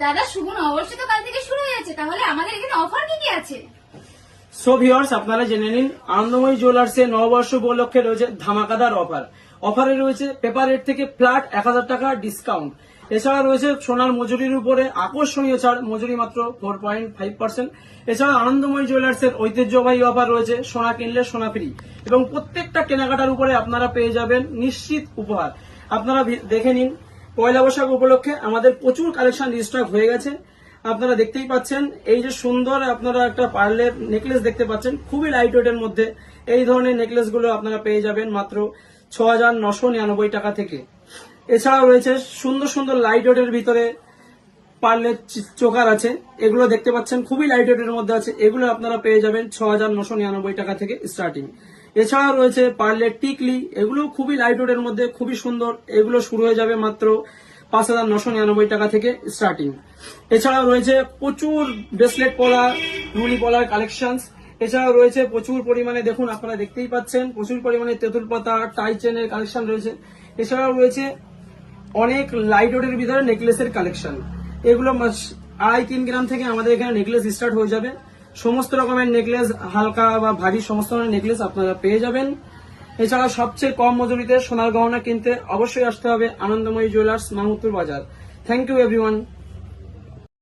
দাদা শুভ নববর্ষ তো কাল থেকে শুরু হয়েছে, তাহলে আমাদের এখানে অফার কি কি আছে? সো ভিউয়ার্স, আপনারা জেনে নিন আনন্দময়ী জুয়েলার্সে নববর্ষ উপলক্ষে রয়েছে ধামাকাদার অফারে রয়েছে পেপার রেট থেকে ফ্ল্যাট 1000 টাকা ডিসকাউন্ট। এছাড়া রয়েছে সোনার মজুরির উপরে আকর্ষণীয় ছাড়, মজুরি মাত্র 4.5%। এছাড়া আনন্দময়ী জুয়েলার্সের ঐতিহ্যবাহী অফার রয়েছে সোনা কিনলে সোনা ফ্রি, এবং প্রত্যেকটা কেনাকাটার উপরে আপনারা পেয়ে যাবেন নিশ্চিত উপহার। আপনারা দেখে নিন, পয়লা বৈশাখ উপলক্ষে আমাদের প্রচুর কালেকশন রিস্টক হয়ে গেছে। আপনারা দেখতেই পাচ্ছেন এই যে সুন্দর আপনারা একটা পার্লের নেকলেস দেখতে পাচ্ছেন, খুবই লাইট ওয়েটের মধ্যে। এই ধরনের নেকলেস গুলো আপনারা পেয়ে যাবেন মাত্র 6999 টাকা থেকে। এছাড়াও রয়েছে সুন্দর সুন্দর লাইট ওয়েটের ভিতরে পার্লের চোকার আছে, এগুলো দেখতে পাচ্ছেন খুবই লাইট ওয়েটের মধ্যে আছে। এগুলো আপনারা পেয়ে যাবেন 6999 টাকা থেকে স্টার্টিং। এছাড়াও রয়েছে পার্লের টিকলি, এগুলো খুবই লাইট ওয়েটের মধ্যে, খুবই সুন্দর। এগুলো শুরু হয়ে যাবে মাত্র 5999 টাকা থেকে স্টার্টিং। এছাড়াও রয়েছে প্রচুর ব্রেসলেট পলা, রুলি পলার কালেকশন। এছাড়াও রয়েছে প্রচুর পরিমাণে, দেখুন আপনারা দেখতেই পাচ্ছেন, প্রচুর পরিমাণে তেঁতুল পাতা টাই চেনের কালেকশন রয়েছে। এছাড়াও রয়েছে অনেক লাইট ওয়েটের ভিতরে নেকলেসের কালেকশন। এগুলো 2.5-3 গ্রাম থেকে আমাদের এখানে নেকলেস স্টার্ট হয়ে যাবে। সমস্ত রকমের নেকলেস, হালকা বা ভারী সমস্ত ধরনের নেকলেস আপনারা পেয়ে যাবেন। এছাড়া সবচেয়ে কম মজুরিতে সোনার গহনা কিনতে অবশ্যই আসতে হবে আনন্দময়ী jewellers, Mahmudpur Bazar. Thank you everyone.